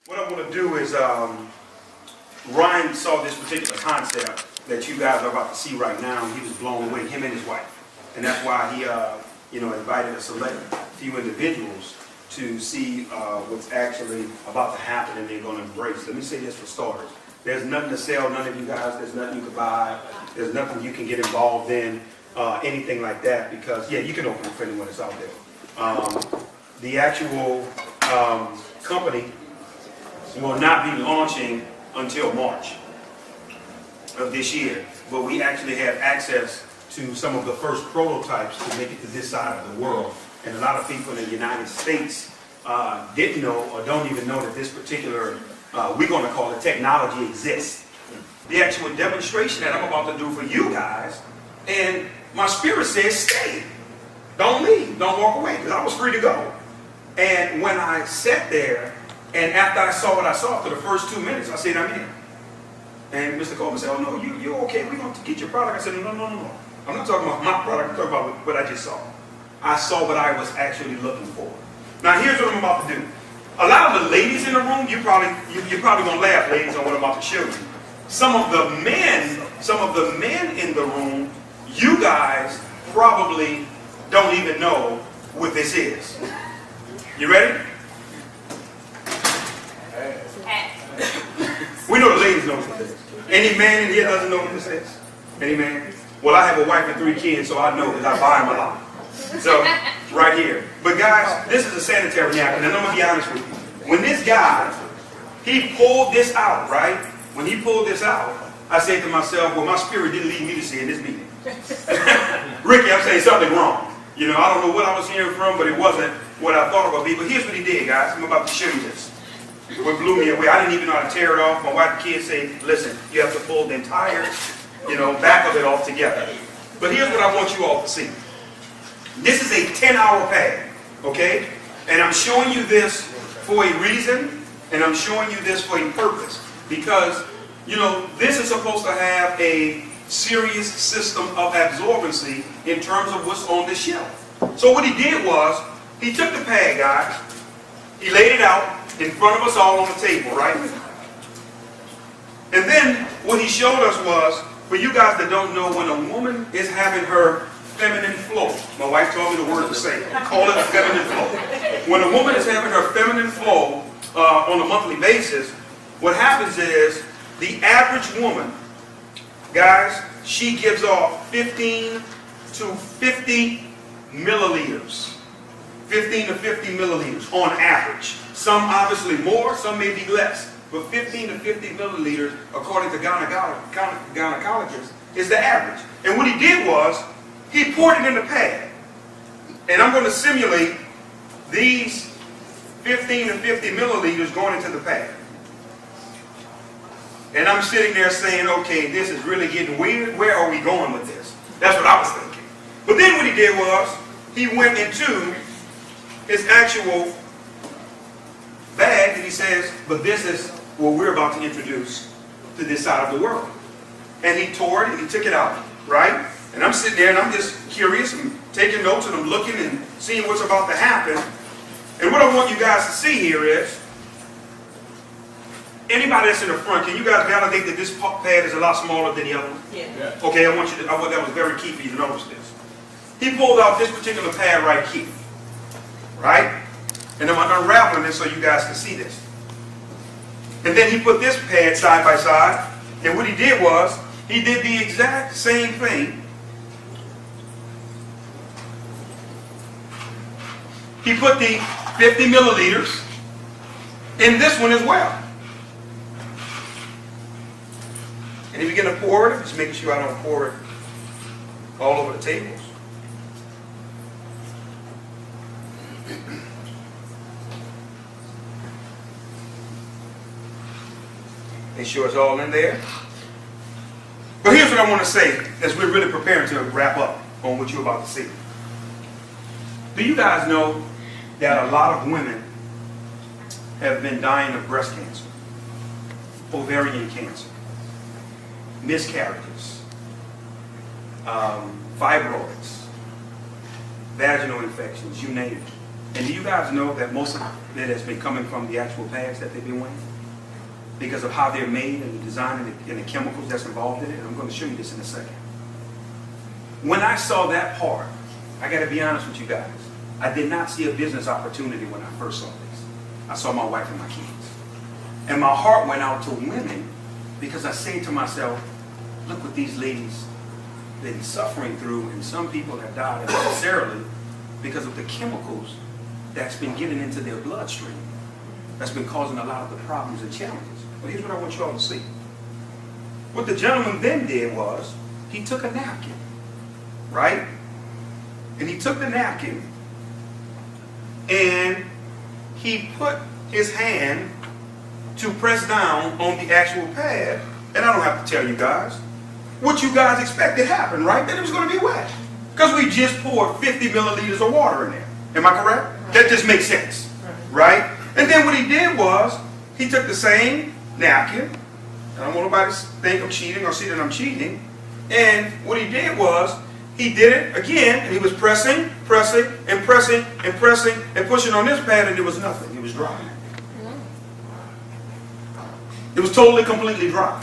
What I want to do is, Ryan saw this particular concept that you guys are about to see right now, and he was blown away, him and his wife. And that's why he, invited a select few individuals to see what's actually about to happen and they're going to embrace. Let me say this for starters. There's nothing to sell, none of you guys. There's nothing you can buy. There's nothing you can get involved in, anything like that, because, yeah, you can open it for anyone that's out there. The actual company will not be launching until March of this year, but we actually have access to some of the first prototypes to make it to this side of the world. And a lot of people in the United States didn't know or don't even know that this particular, we're going to call it technology, exists. The actual demonstration that I'm about to do for you guys, and my spirit says stay. Don't leave, don't walk away, because I was free to go. And when I sat there, and after I saw what I saw for the first 2 minutes, I said, I'm in. And Mr. Coleman said, oh no, you're okay, we're going to get your product. I said, no. I'm not talking about my product, I'm talking about what I just saw. I saw what I was actually looking for. Now here's what I'm about to do. A lot of the ladies in the room, you're probably going to laugh, ladies, on what I'm about to show you. Some of the men in the room, you guys probably don't even know what this is. You ready? We know the ladies know what this is. Any man in here doesn't know what this is? Any man? Well, I have a wife and 3 kids, so I know because I buy them a lot. So, right here. But guys, this is a sanitary napkin, and I'm going to be honest with you. When this guy, he pulled this out, right? When he pulled this out, I said to myself, well, my spirit didn't lead me to see in this meeting. Ricky, I'm saying something wrong. You know, I don't know what I was hearing from, but it wasn't what I thought it would be. But here's what he did, guys. I'm about to show you this. What blew me away, I didn't even know how to tear it off. My wife and kids say, listen, you have to pull the entire, back of it off together. But here's what I want you all to see. This is a 10-hour pad, okay? And I'm showing you this for a reason, and I'm showing you this for a purpose. Because, this is supposed to have a serious system of absorbency in terms of what's on the shelf. So what he did was, he took the pad, guys, he laid it out in front of us all on the table, right? And then what he showed us was, for you guys that don't know, when a woman is having her feminine flow, my wife told me the word to say, call it a feminine flow. When a woman is having her feminine flow on a monthly basis, what happens is the average woman, guys, she gives off 15 to 50 milliliters. 15 to 50 milliliters on average. Some obviously more, some may be less. But 15 to 50 milliliters, according to gynecologists, is the average. And what he did was, he poured it in the pad. And I'm going to simulate these 15 to 50 milliliters going into the pad. And I'm sitting there saying, okay, this is really getting weird. Where are we going with this? That's what I was thinking. But then what he did was, he went into his actual bag and he says, but this is what we're about to introduce to this side of the world. And he tore it and he took it out, right? And I'm sitting there and I'm just curious and taking notes and I'm looking and seeing what's about to happen. And what I want you guys to see here is, anybody that's in the front, can you guys validate that this pad is a lot smaller than the other one? Yeah. Okay, I want that was very key for you to notice this. He pulled out this particular pad right here. Right? And I'm unraveling this so you guys can see this. And then he put this pad side by side. And what he did was, he did the exact same thing. He put the 50 milliliters in this one as well. And he began to pour it, just making sure I don't pour it all over the tables. Make sure it's all in there. But here's what I want to say as we're really preparing to wrap up on what you're about to see. Do you guys know that a lot of women have been dying of breast cancer, ovarian cancer, miscarriages, fibroids, vaginal infections, you name it. And do you guys know that most of it has been coming from the actual pads that they've been wearing? Because of how they're made and the design and the chemicals that's involved in it. And I'm going to show you this in a second. When I saw that part, I got to be honest with you guys, I did not see a business opportunity when I first saw this. I saw my wife and my kids. And my heart went out to women because I say to myself, look what these ladies been suffering through, and some people have died unnecessarily because of the chemicals that's been getting into their bloodstream. That's been causing a lot of the problems and challenges. Well, here's what I want you all to see. What the gentleman then did was, he took a napkin, right? And he took the napkin and he put his hand to press down on the actual pad. And I don't have to tell you guys what you guys expected happened, right? That it was going to be wet. Because we just poured 50 milliliters of water in there. Am I correct? That just makes sense, right? And then what he did was, he took the same napkin. I don't want nobody to think I'm cheating or see that I'm cheating. And what he did was, he did it again, and he was pressing, pressing, and pressing, and pressing, and pushing on this pad, and there was nothing. It was dry. It was totally, completely dry.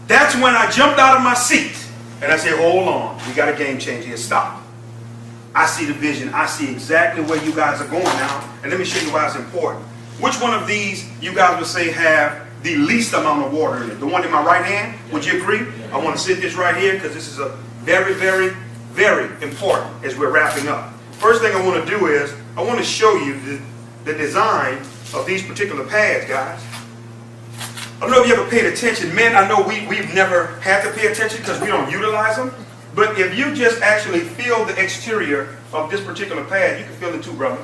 That's when I jumped out of my seat, and I said, hold on, we got a game changer here, stop. I see the vision, I see exactly where you guys are going now, and let me show you why it's important. Which one of these you guys would say have the least amount of water in it? The one in my right hand, would you agree? I want to sit this right here, because this is a very, very, very important as we're wrapping up. First thing I want to do is, I want to show you the design of these particular pads, guys. I don't know if you ever paid attention. Men, I know we've never had to pay attention because we don't utilize them. But if you just actually feel the exterior of this particular pad, you can feel it too, brother.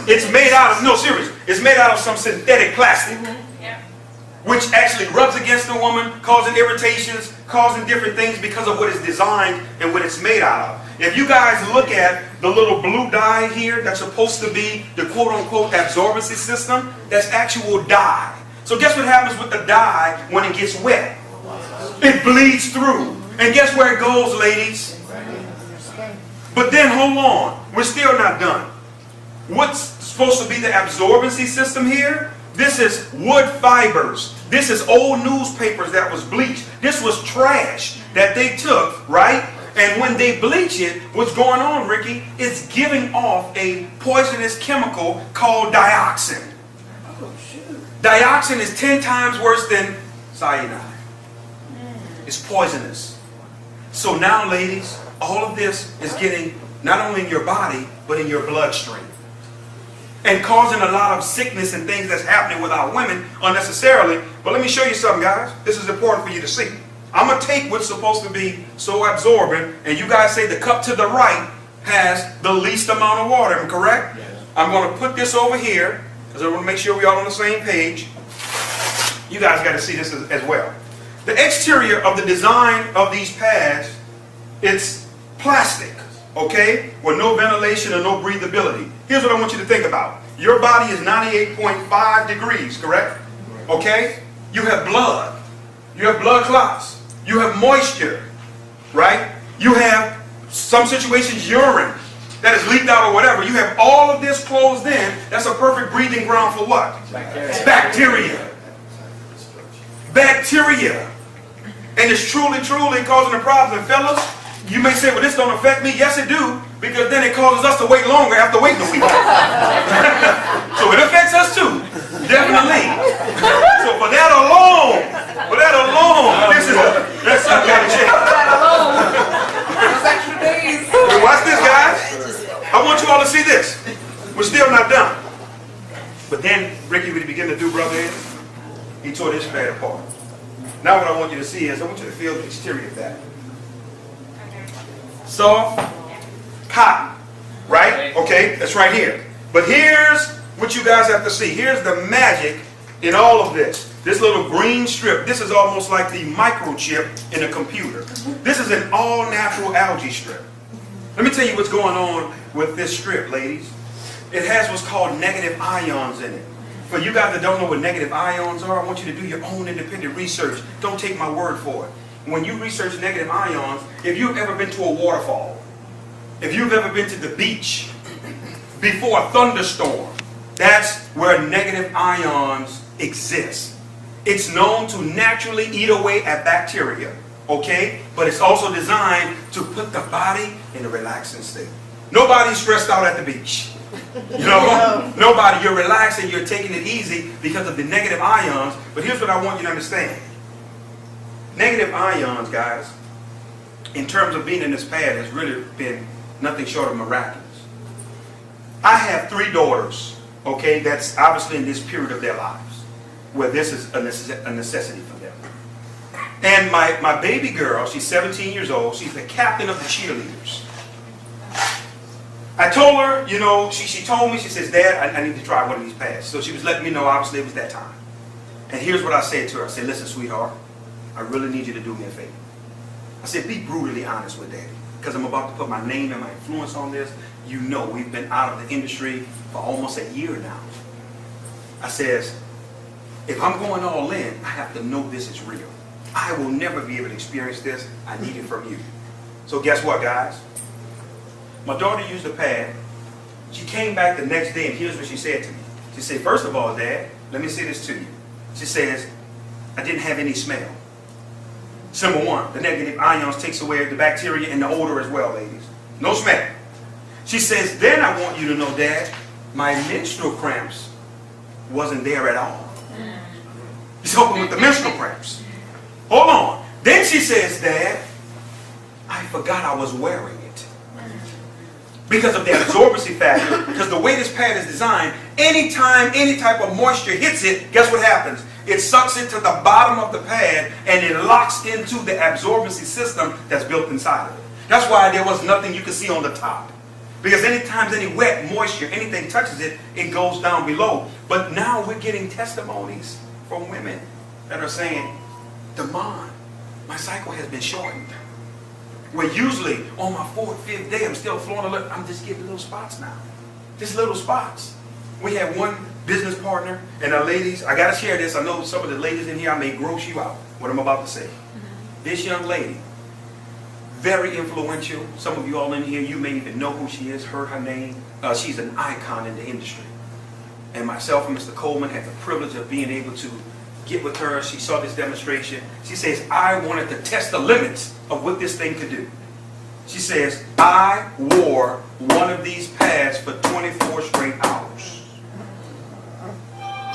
It's made out of, no, serious. It's made out of some synthetic plastic, which actually rubs against the woman, causing irritations, causing different things because of what it's designed and what it's made out of. If you guys look at the little blue dye here, that's supposed to be the quote-unquote absorbency system, that's actual dye. So guess what happens with the dye when it gets wet? It bleeds through. And guess where it goes, ladies? But then hold on, we're still not done. What's supposed to be the absorbency system here? This is wood fibers. This is old newspapers that was bleached. This was trash that they took, right? And when they bleach it, what's going on, Ricky, is giving off a poisonous chemical called dioxin. Dioxin is 10 times worse than cyanide. It's poisonous. So now, ladies, all of this is getting not only in your body, but in your bloodstream. And causing a lot of sickness and things that's happening with our women unnecessarily. But let me show you something, guys. This is important for you to see. I'm going to take what's supposed to be so absorbent, and you guys say the cup to the right has the least amount of water. Am I correct? Yes. I'm going to put this over here, because I want to make sure we're all on the same page. You guys got to see this as well. The exterior of the design of these pads, it's plastic, okay, with no ventilation or no breathability. Here's what I want you to think about. Your body is 98.5 degrees, correct? Okay? You have blood. You have blood clots. You have moisture, right? You have, some situations, urine that is leaked out or whatever. You have all of this closed in. That's a perfect breathing ground for what? Bacteria. Bacteria. And it's truly, truly causing a problem. And fellas, you may say, well, this don't affect me. Yes, it do. Because then it causes us to wait longer after waiting a week. So it affects us too. Definitely. So for that alone, this is that's something got to change. Those extra days. Watch this, guys. I want you all to see this. We're still not done. But then, Ricky, what he began to do, brother, is he tore this pad apart. Now what I want you to see is, I want you to feel the exterior of that. Soft, cotton, right? Okay, that's right here. But here's what you guys have to see. Here's the magic in all of this. This little green strip, this is almost like the microchip in a computer. This is an all-natural algae strip. Let me tell you what's going on with this strip, ladies. It has what's called negative ions in it. For you guys that don't know what negative ions are, I want you to do your own independent research. Don't take my word for it. When you research negative ions, if you've ever been to a waterfall, if you've ever been to the beach, before a thunderstorm. That's where negative ions exist. It's known to naturally eat away at bacteria, okay? But it's also designed to put the body in a relaxing state. Nobody's stressed out at the beach. You know, nobody, you're relaxing, you're taking it easy because of the negative ions. But here's what I want you to understand. Negative ions, guys, in terms of being in this pad, has really been nothing short of miraculous. I have 3 daughters, okay, that's obviously in this period of their lives, where this is a necessity for them. And my baby girl, she's 17 years old, she's the captain of the cheerleaders. I told her, you know, she told me, she says, Dad, I need to try one of these pads. So she was letting me know, obviously, it was that time. And here's what I said to her. I said, listen, sweetheart, I really need you to do me a favor. I said, be brutally honest with Daddy, because I'm about to put my name and my influence on this. You know, we've been out of the industry for almost a year now. I says, if I'm going all in, I have to know this is real. I will never be able to experience this. I need it from you. So guess what, guys? My daughter used the pad. She came back the next day, and here's what she said to me. She said, first of all, Dad, let me say this to you. She says, I didn't have any smell. Number 1, the negative ions takes away the bacteria and the odor as well, ladies. No smell. She says, then I want you to know, Dad, my menstrual cramps wasn't there at all. She's helping with the menstrual cramps. Hold on. Then she says, Dad, I forgot I was wearing it. Because of the absorbency factor, because the way this pad is designed, anytime any type of moisture hits it, guess what happens? It sucks it to the bottom of the pad and it locks into the absorbency system that's built inside of it. That's why there was nothing you could see on the top. Because anytime any wet moisture, anything touches it, it goes down below. But now we're getting testimonies from women that are saying, Damon, my cycle has been shortened. Where usually on my 4th, 5th day, I'm still flowing a little, I'm just getting little spots now. Just little spots. We had one business partner, and the ladies, I got to share this. I know some of the ladies in here, I may gross you out, what I'm about to say. This young lady, very influential. Some of you all in here, you may even know who she is, heard her name. She's an icon in the industry. And myself and Mr. Coleman had the privilege of being able to get with her. She saw this demonstration. She says, I wanted to test the limits of what this thing could do. She says, I wore one of these pads for 24 straight hours.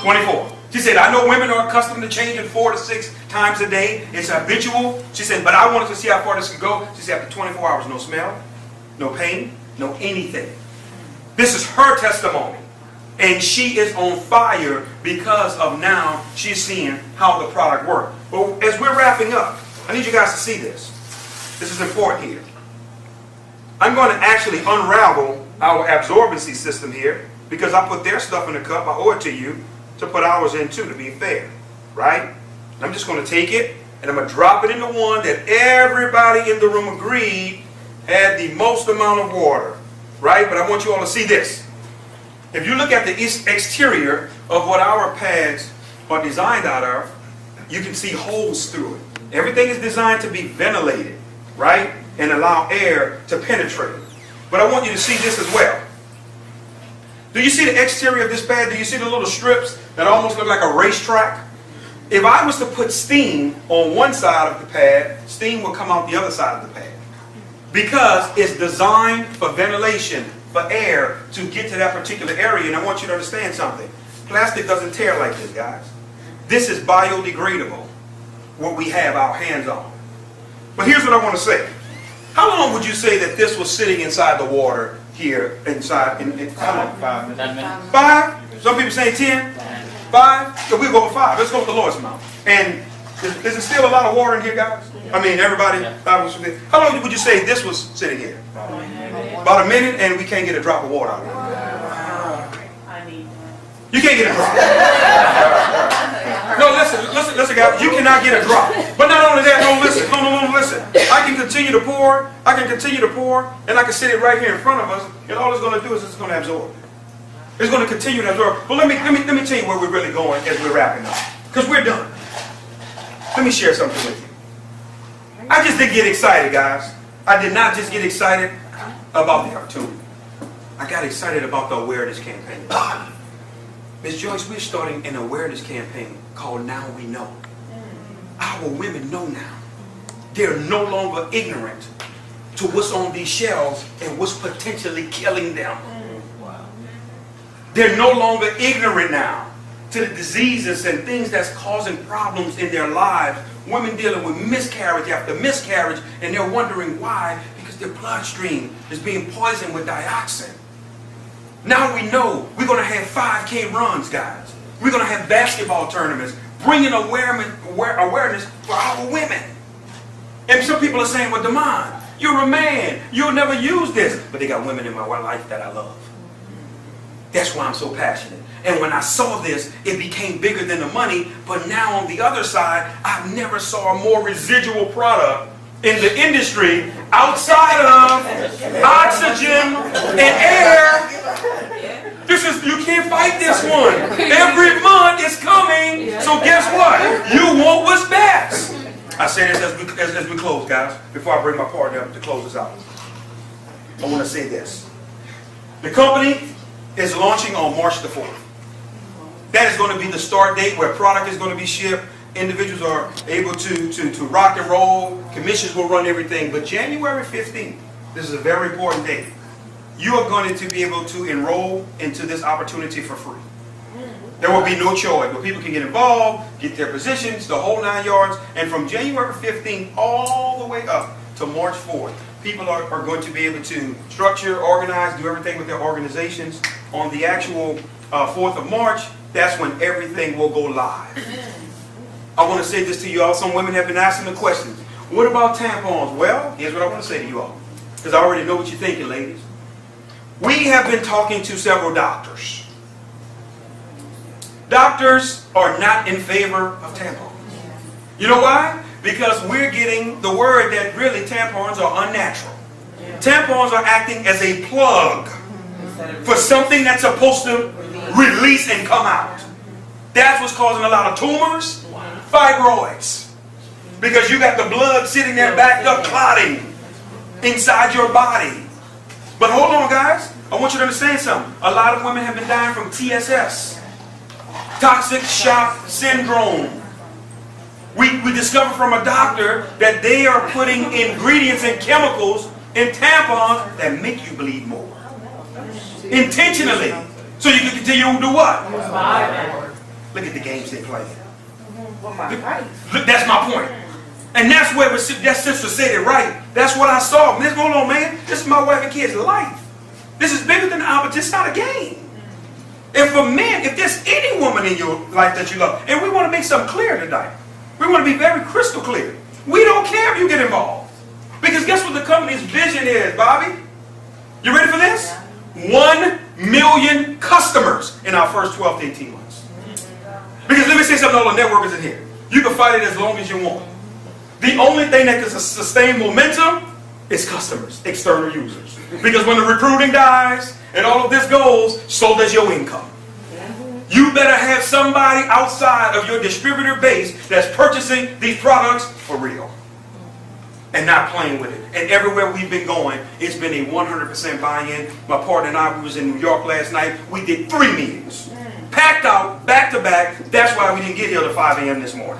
24. She said, I know women are accustomed to changing 4 to 6 times a day. It's habitual. She said, but I wanted to see how far this could go. She said, after 24 hours, no smell, no pain, no anything. This is her testimony. And she is on fire because of now she's seeing how the product works. But as we're wrapping up, I need you guys to see this. This is important here. I'm going to actually unravel our absorbency system here because I put their stuff in a cup. I owe it to you to put ours in too, to be fair. Right? And I'm just going to take it and I'm going to drop it in the one that everybody in the room agreed had the most amount of water. Right? But I want you all to see this. If you look at the exterior of what our pads are designed out of, you can see holes through it. Everything is designed to be ventilated, right? And allow air to penetrate. But I want you to see this as well. Do you see the exterior of this pad? Do you see the little strips that almost look like a racetrack? If I was to put steam on one side of the pad, steam will come out the other side of the pad. Because it's designed for ventilation, for air to get to that particular area. And I want you to understand something. Plastic doesn't tear like this, guys. This is biodegradable, what we have our hands on. But here's what I want to say. How long would you say that this was sitting inside the water here, inside? How long? 5 minutes. 10 minutes. 5? Some people say 10? 5? So we'll go with 5. Let's go with the lowest amount. And is there still a lot of water in here, guys? I mean, everybody? How long would you say this was sitting here? About a minute, and we can't get a drop of water out of it. You can't get a drop. No, listen, guys. You cannot get a drop. But not only that, no, listen. I can continue to pour, and I can sit it right here in front of us, and all it's going to do is it's going to absorb. It's going to continue to absorb. But let me tell you where we're really going as we're wrapping up. Because we're done. Let me share something with you. I just didn't get excited, guys. I did not just get excited about the opportunity. I got excited about the awareness campaign. Ms. Joyce, we're starting an awareness campaign called Now We Know. Our women know now. They're no longer ignorant to what's on these shelves and what's potentially killing them. They're no longer ignorant now to the diseases and things that's causing problems in their lives. Women dealing with miscarriage after miscarriage, and they're wondering why, because their bloodstream is being poisoned with dioxin. Now we know we're going to have 5K runs, guys. We're going to have basketball tournaments, bringing awareness for our women. And some people are saying, well, Damon, you're a man. You'll never use this. But they got women in my life that I love. That's why I'm so passionate. And when I saw this, it became bigger than the money. But now on the other side, I've never saw a more residual product in the industry outside of oxygen and air. You can't fight this one. Every month it's coming. So guess what? You want what's best. I say this as we close, guys. Before I bring my partner up to close us out, I want to say this. The company is launching on March the 4th. That is going to be the start date where product is going to be shipped. Individuals are able to rock and roll. Commissions will run everything. But January 15th, this is a very important date. You are going to be able to enroll into this opportunity for free. There will be no choice, but people can get involved, get their positions, the whole 9 yards. And from January 15th all the way up to March 4th, people are going to be able to structure, organize, do everything with their organizations. On the actual 4th of March, that's when everything will go live. I want to say this to you all. Some women have been asking the questions. What about tampons? Well, here's what I want to say to you all, because I already know what you're thinking, ladies. We have been talking to several doctors. Doctors are not in favor of tampons. You know why? Because we're getting the word that really tampons are unnatural. Tampons are acting as a plug for something that's supposed to release and come out. That's what's causing a lot of tumors, fibroids. Because you got the blood sitting there backed up, clotting inside your body. But hold on, guys. I want you to understand something. A lot of women have been dying from TSS, toxic shock syndrome. We discovered from a doctor that they are putting ingredients and chemicals in tampons that make you bleed more. Intentionally. So you can continue to do what? Look at the games they play. Look, that's my point. And that's where that sister said it right. That's what I saw. Hold on, man. This is my wife and kids' life. This is bigger than the opposite. It's not a game. And for men, if there's any woman in your life that you love, and we want to make something clear tonight. We want to be very crystal clear. We don't care if you get involved. Because guess what the company's vision is, Bobby? You ready for this? 1 million customers in our first 12 to 18 months. Because let me say something to all the networkers in here. You can fight it as long as you want. The only thing that can sustain momentum is customers, external users. Because when the recruiting dies and all of this goes, so does your income. You better have somebody outside of your distributor base that's purchasing these products for real and not playing with it. And everywhere we've been going, it's been a 100% buy-in. My partner and I, we was in New York last night. We did 3 meetings. Packed out, back to back. That's why we didn't get here till 5 a.m. this morning.